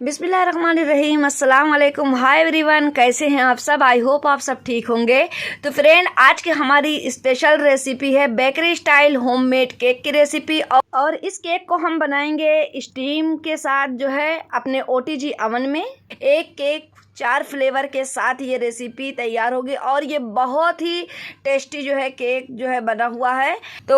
बिस्मिल्लाहिर्रहमानिर्रहीम, अस्सलाम वालेकुम। हाय एवरीवन, कैसे हैं आप सब? आई होप आप सब ठीक होंगे। तो फ्रेंड, आज की हमारी स्पेशल रेसिपी है बेकरी स्टाइल होममेड केक की रेसिपी। और इस केक को हम बनाएंगे स्टीम के साथ, जो है अपने ओटीजी अवन में। एक केक 4 फ्लेवर के साथ ये रेसिपी तैयार होगी और ये बहुत ही टेस्टी जो है केक जो है बना हुआ है। तो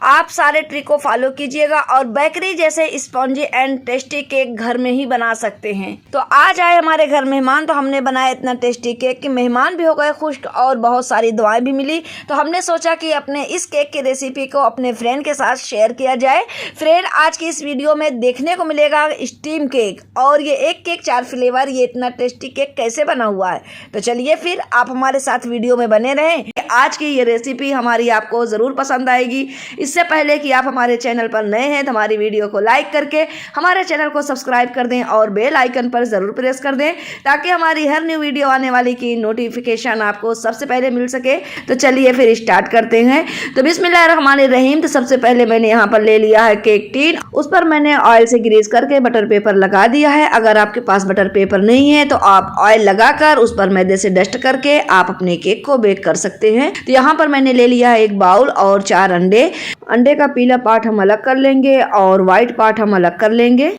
आप सारे ट्रिक को फॉलो कीजिएगा और बेकरी जैसे स्पॉन्जी एंड टेस्टी केक घर में ही बना सकते हैं। तो आज आए हमारे घर मेहमान, तो हमने बनाया इतना टेस्टी केक कि मेहमान भी हो गए खुश और बहुत सारी दुआएं भी मिली। तो हमने सोचा कि अपने इस केक की रेसिपी को अपने फ्रेंड के साथ शेयर किया जाए। फ्रेंड, आज की इस वीडियो में देखने को मिलेगा स्टीम केक और ये एक केक 4 फ्लेवर, ये इतना टेस्टी केक कैसे बना हुआ है। तो चलिए फिर आप हमारे साथ वीडियो में बने रहें। आज की ये रेसिपी हमारी आपको ज़रूर पसंद आएगी। इससे पहले कि आप हमारे चैनल पर नए हैं तो हमारी वीडियो को लाइक करके हमारे चैनल को सब्सक्राइब कर दें और बेल आइकन पर ज़रूर प्रेस कर दें ताकि हमारी हर न्यू वीडियो आने वाली की नोटिफिकेशन आपको सबसे पहले मिल सके। तो चलिए फिर स्टार्ट करते हैं। तो बिस्मिल्लाहिर्रहमानिर्रहीम। तो सबसे पहले मैंने यहाँ पर ले लिया है केक टीन। उस पर मैंने ऑयल से ग्रीस करके बटर पेपर लगा दिया है। अगर आपके पास बटर पेपर नहीं है तो आप ऑयल लगाकर उस पर मैदे से डस्ट करके आप अपने केक को बेक कर सकते हैं। तो यहाँ पर मैंने ले लिया है एक बाउल और 4 अंडे। अंडे का पीला पार्ट हम अलग कर लेंगे और व्हाइट पार्ट हम अलग कर लेंगे।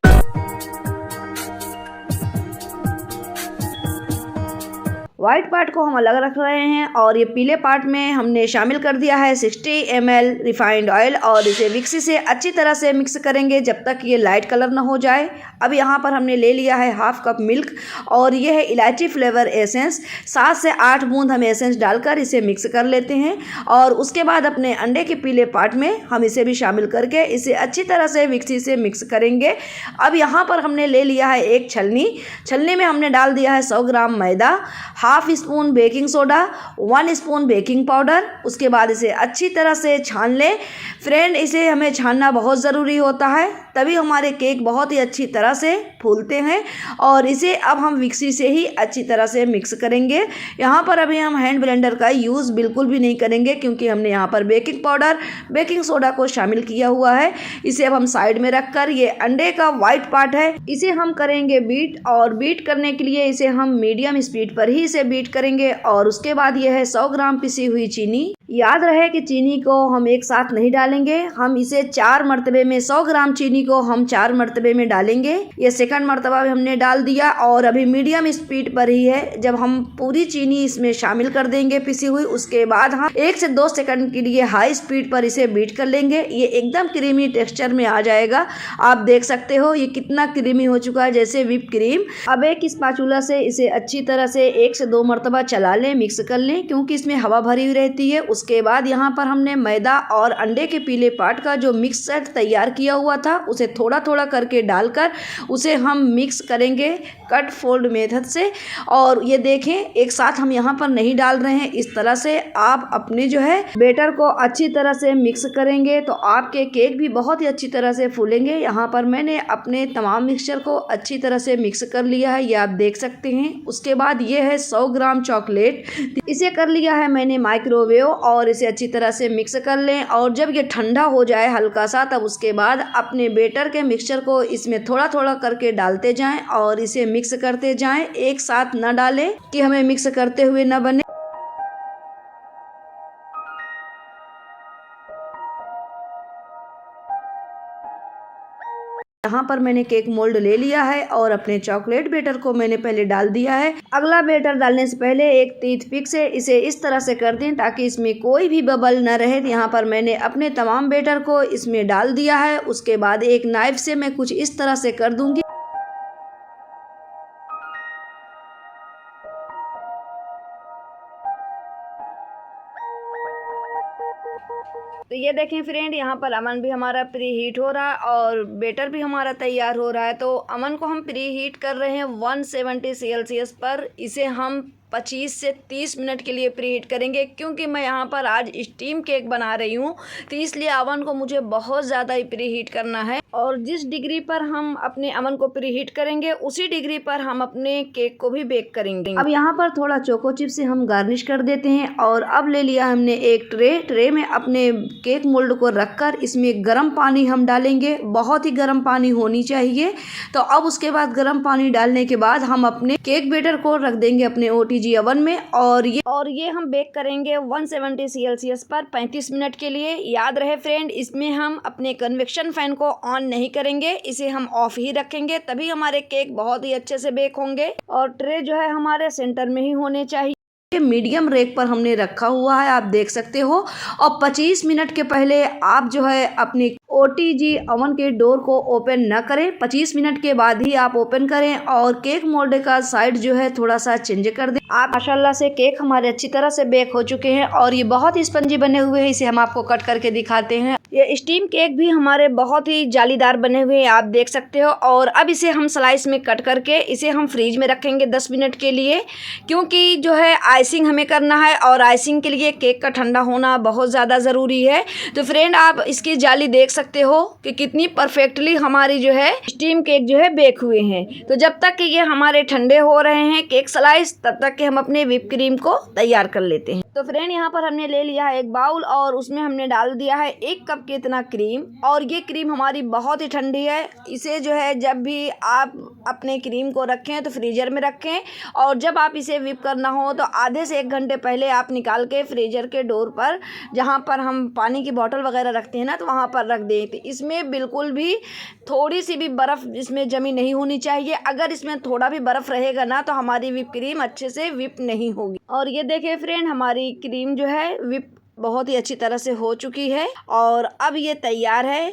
व्हाइट पार्ट को हम अलग रख रहे हैं और ये पीले पार्ट में हमने शामिल कर दिया है 60 ml रिफाइंड ऑयल और इसे विक्सी से अच्छी तरह से मिक्स करेंगे जब तक ये लाइट कलर ना हो जाए। अब यहाँ पर हमने ले लिया है हाफ कप मिल्क और ये है इलायची फ्लेवर एसेंस। 7 से 8 बूंद हम एसेंस डालकर इसे मिक्स कर लेते हैं और उसके बाद अपने अंडे के पीले पार्ट में हम इसे भी शामिल करके इसे अच्छी तरह से विक्सी से मिक्स करेंगे। अब यहाँ पर हमने ले लिया है एक छलनी में हमने डाल दिया है 100 ग्राम मैदा, half spoon baking soda, 1 spoon baking powder. उसके बाद इसे अच्छी तरह से छान लें। फ्रेंड, इसे हमें छानना बहुत ज़रूरी होता है, तभी हमारे केक बहुत ही अच्छी तरह से फूलते हैं। और इसे अब हम मिक्सी से ही अच्छी तरह से मिक्स करेंगे। यहाँ पर अभी हम हैंड ब्लेंडर का यूज़ बिल्कुल भी नहीं करेंगे क्योंकि हमने यहाँ पर बेकिंग पाउडर बेकिंग सोडा को शामिल किया हुआ है। इसे अब हम साइड में रखकर ये अंडे का वाइट पार्ट है, इसे हम करेंगे बीट। और बीट करने के लिए इसे हम मीडियम स्पीड पर ही इसे बीट करेंगे। और उसके बाद यह है 100 ग्राम पिसी हुई चीनी। याद रहे कि चीनी को हम एक साथ नहीं डालेंगे, हम इसे 4 मरतबे में 100 ग्राम चीनी को हम 4 मरतबे में डालेंगे। ये सेकंड मरतबा भी हमने डाल दिया और अभी मीडियम स्पीड पर ही है। जब हम पूरी चीनी इसमें शामिल कर देंगे पिसी हुई, उसके बाद हम 1 से 2 सेकंड के लिए हाई स्पीड पर इसे बीट कर लेंगे। ये एकदम क्रीमी टेक्सचर में आ जाएगा। आप देख सकते हो ये कितना क्रीमी हो चुका है, जैसे व्हिप क्रीम। अब एक स्पैचुला से इसे अच्छी तरह से 1 से 2 मरतबा चला लें, मिक्स कर लें क्योंकि इसमें हवा भरी हुई रहती है। उसके बाद यहाँ पर हमने मैदा और अंडे के पीले पार्ट का जो मिक्सचर तैयार किया हुआ था उसे थोड़ा थोड़ा करके डालकर उसे हम मिक्स करेंगे कट फोल्ड मेथड से। और ये देखें, एक साथ हम यहाँ पर नहीं डाल रहे हैं। इस तरह से आप अपने जो है बेटर को अच्छी तरह से मिक्स करेंगे तो आपके केक भी बहुत ही अच्छी तरह से फूलेंगे। यहाँ पर मैंने अपने तमाम मिक्सचर को अच्छी तरह से मिक्स कर लिया है, ये आप देख सकते हैं। उसके बाद ये है 100 ग्राम चॉकलेट, इसे कर लिया है मैंने माइक्रोवेव और इसे अच्छी तरह से मिक्स कर लें। और जब ये ठंडा हो जाए हल्का सा, तब उसके बाद अपने बेटर के मिक्सचर को इसमें थोड़ा थोड़ा करके डालते जाएं और इसे मिक्स करते जाएं। एक साथ न डालें कि हमें मिक्स करते हुए न बने। यहाँ पर मैंने केक मोल्ड ले लिया है और अपने चॉकलेट बेटर को मैंने पहले डाल दिया है। अगला बेटर डालने से पहले एक टूथपिक से इसे इस तरह से कर दें ताकि इसमें कोई भी बबल न रहे। यहाँ पर मैंने अपने तमाम बेटर को इसमें डाल दिया है। उसके बाद एक नाइफ से मैं कुछ इस तरह से कर दूंगी। तो ये देखें फ्रेंड, यहाँ पर अवन भी हमारा प्री हीट हो रहा है और बेटर भी हमारा तैयार हो रहा है। तो अवन को हम प्री हीट कर रहे हैं 170 सेल्सियस पर। इसे हम 25 से 30 मिनट के लिए प्रीहीट करेंगे, क्योंकि मैं यहाँ पर आज स्टीम केक बना रही हूँ, तो इसलिए अवन को मुझे बहुत ज़्यादा ही प्रीहीट करना है। और जिस डिग्री पर हम अपने अवन को प्रीहीट करेंगे उसी डिग्री पर हम अपने केक को भी बेक करेंगे। अब यहाँ पर थोड़ा चोको चिप से हम गार्निश कर देते हैं। और अब ले लिया हमने एक ट्रे में अपने केक मोल्ड को रखकर इसमें गर्म पानी हम डालेंगे, बहुत ही गर्म पानी होनी चाहिए। तो अब उसके बाद गर्म पानी डालने के बाद हम अपने केक बेटर को रख देंगे अपने OTG अवन में, और ये हम बेक करेंगे 170 सेल्सियस पर 35 मिनट के लिए। याद रहे फ्रेंड, इसमें हम अपने कन्वेक्शन फैन को ऑन नहीं करेंगे, इसे हम ऑफ ही रखेंगे, तभी हमारे केक बहुत ही अच्छे से बेक होंगे। और ट्रे जो है हमारे सेंटर में ही होने चाहिए। मीडियम रेक पर हमने रखा हुआ है, आप देख सकते हो। और 25 मिनट के पहले आप जो है अपनी OTG अवन के डोर को ओपन न करें, 25 मिनट के बाद ही आप ओपन करें और केक मोल्ड का साइड जो है थोड़ा सा चेंज कर दें। आप माशाल्लाह से केक हमारे अच्छी तरह से बेक हो चुके हैं और ये बहुत ही स्पंजी बने हुए हैं। इसे हम आपको कट करके दिखाते हैं। ये स्टीम केक भी हमारे बहुत ही जालीदार बने हुए हैं, आप देख सकते हो। और अब इसे हम स्लाइस में कट करके इसे हम फ्रीज में रखेंगे 10 मिनट के लिए, क्योंकि जो है आइसिंग हमें करना है और आइसिंग के लिए केक का ठंडा होना बहुत ज़्यादा ज़रूरी है। तो फ्रेंड, आप इसकी जाली देख सकते हो कि कितनी परफेक्टली हमारी जो है स्टीम केक जो है बेक हुए हैं। तो जब तक कि ये हमारे ठंडे हो रहे हैं केक स्लाइस, तब तक कि हम अपने व्हिप क्रीम को तैयार कर लेते हैं। तो फ्रेंड, यहाँ पर हमने ले लिया है एक बाउल और उसमें हमने डाल दिया है 1 कप के इतना क्रीम। और ये क्रीम हमारी बहुत ही ठंडी है। इसे जो है जब भी आप अपने क्रीम को रखें तो फ्रीजर में रखें, और जब आप इसे व्हिप करना हो तो आधे से 1 घंटे पहले आप निकाल के फ्रीजर के डोर पर, जहाँ पर हम पानी की बोतल वगैरह रखते हैं ना, तो वहाँ पर रख दें। तो इसमें बिल्कुल भी थोड़ी सी भी बर्फ़ इसमें जमी नहीं होनी चाहिए। अगर इसमें थोड़ा भी बर्फ़ रहेगा ना तो हमारी व्हिप क्रीम अच्छे से व्हिप नहीं होगी। और ये देखिए फ्रेंड, हमारी क्रीम जो है व्हिप बहुत ही अच्छी तरह से हो चुकी है और अब ये तैयार है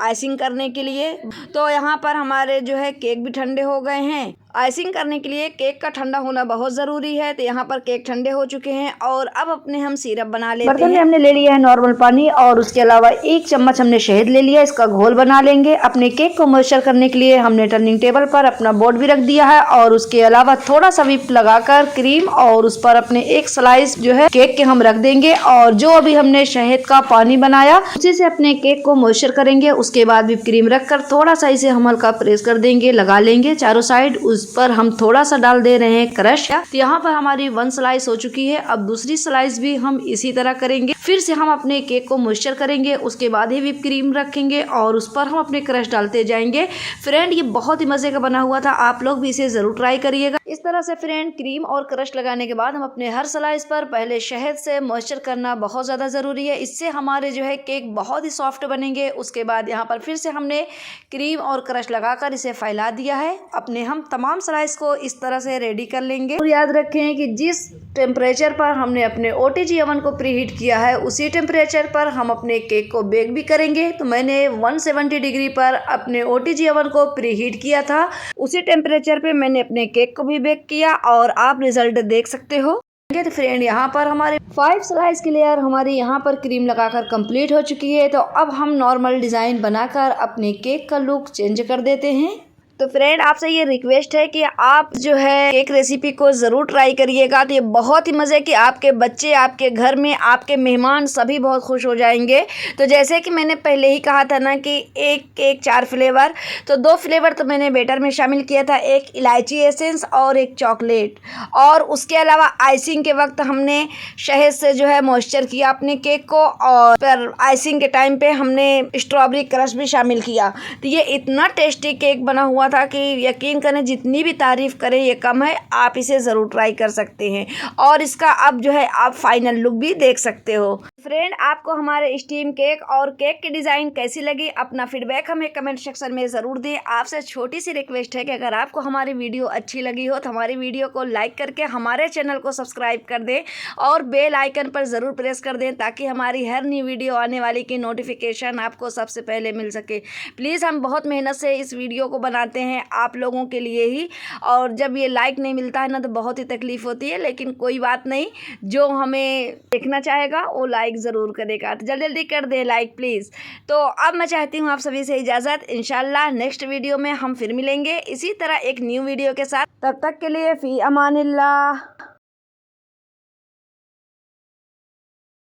आइसिंग करने के लिए। तो यहाँ पर हमारे जो है केक भी ठंडे हो गए हैं। आइसिंग करने के लिए केक का ठंडा होना बहुत ज़रूरी है। तो यहाँ पर केक ठंडे हो चुके हैं और अब अपने हम सिरप बना लेते हैं। बर्तन में हमने ले लिया है नॉर्मल पानी और उसके अलावा 1 चम्मच हमने शहद ले लिया। इसका घोल बना लेंगे। अपने केक को मॉइस्चर करने के लिए हमने टर्निंग टेबल पर अपना बोर्ड भी रख दिया है और उसके अलावा थोड़ा सा व्हिप लगाकर क्रीम और उस पर अपने 1 स्लाइस जो है केक के हम रख देंगे। और जो अभी हमने शहद का पानी बनाया उसी से अपने केक को मॉइस्चर करेंगे। उसके बाद व्हिप क्रीम रखकर थोड़ा सा इसे हम हल्का प्रेस कर देंगे, लगा लेंगे चारों साइड। उस पर हम थोड़ा सा डाल दे रहे हैं क्रश। तो यहाँ पर हमारी 1 स्लाइस हो चुकी है। अब दूसरी स्लाइस भी हम इसी तरह करेंगे। फिर से हम अपने केक को मॉइस्चर करेंगे, उसके बाद ही व्हिप क्रीम रखेंगे और उस पर हम अपने क्रश डालते जाएंगे। फ्रेंड, ये बहुत ही मजे का बना हुआ था, आप लोग भी इसे जरूर ट्राई करिएगा। इस तरह से फ्रेंड, क्रीम और क्रश लगाने के बाद हम अपने हर स्लाइस पर पहले शहद से मॉइस्चर करना बहुत ज्यादा जरूरी है। इससे हमारे जो है केक बहुत ही सॉफ्ट बनेंगे। उसके बाद यहाँ पर फिर से हमने क्रीम और क्रश लगाकर इसे फैला दिया है। अपने हम तमाम स्लाइस को इस तरह से रेडी कर लेंगे। और याद रखें कि जिस टेम्परेचर पर हमने अपने OTG अवन को प्रीहीट किया है उसी टेम्परेचर पर हम अपने केक को बेक भी करेंगे। तो मैंने 170 डिग्री पर अपने OTG अवन को प्रीहीट किया था, उसी टेम्परेचर पे मैंने अपने केक को भी बेक किया और आप रिजल्ट देख सकते हो। तो फ्रेंड, यहाँ पर हमारे 5 स्लाइस की लेयर हमारी यहाँ पर क्रीम लगाकर कंप्लीट हो चुकी है। तो अब हम नॉर्मल डिज़ाइन बनाकर अपने केक का लुक चेंज कर देते हैं। तो फ्रेंड, आपसे ये रिक्वेस्ट है कि आप जो है केक रेसिपी को ज़रूर ट्राई करिएगा। तो ये बहुत ही मज़े की, आपके बच्चे, आपके घर में आपके मेहमान सभी बहुत खुश हो जाएंगे। तो जैसे कि मैंने पहले ही कहा था ना कि एक केक 4 फ्लेवर, तो 2 फ्लेवर तो मैंने बेटर में शामिल किया था, एक इलायची एसेंस और एक चॉकलेट। और उसके अलावा आइसिंग के वक्त हमने शहद से जो है मॉइस्चर किया अपने केक को, और फिर आइसिंग के टाइम पे हमने स्ट्रॉबेरी क्रश भी शामिल किया। तो ये इतना टेस्टी केक बना हुआ था कि यकीन करें, जितनी भी तारीफ करें ये कम है। आप इसे ज़रूर ट्राई कर सकते हैं और इसका अब जो है आप फाइनल लुक भी देख सकते हो। फ्रेंड, आपको हमारे स्टीम केक और केक की डिज़ाइन कैसी लगी, अपना फीडबैक हमें कमेंट सेक्शन में ज़रूर दें। आपसे छोटी सी रिक्वेस्ट है कि अगर आपको हमारी वीडियो अच्छी लगी हो तो हमारी वीडियो को लाइक करके हमारे चैनल को सब्सक्राइब कर दें और बेल आइकन पर ज़रूर प्रेस कर दें, ताकि हमारी हर नई वीडियो आने वाली की नोटिफिकेशन आपको सबसे पहले मिल सके। प्लीज़, हम बहुत मेहनत से इस वीडियो को बनाते हैं आप लोगों के लिए ही, और जब ये लाइक नहीं मिलता है ना तो बहुत ही तकलीफ़ होती है। लेकिन कोई बात नहीं, जो हमें देखना चाहेगा वो लाइक ज़रूर करेगा। तो जल्दी जल्दी कर दे लाइक प्लीज़। तो अब मैं चाहती हूँ आप सभी से इजाज़त। इंशाल्लाह नेक्स्ट वीडियो में हम फिर मिलेंगे इसी तरह एक न्यू वीडियो के साथ। तब तक के लिए फ़ी अमानिल्लाह।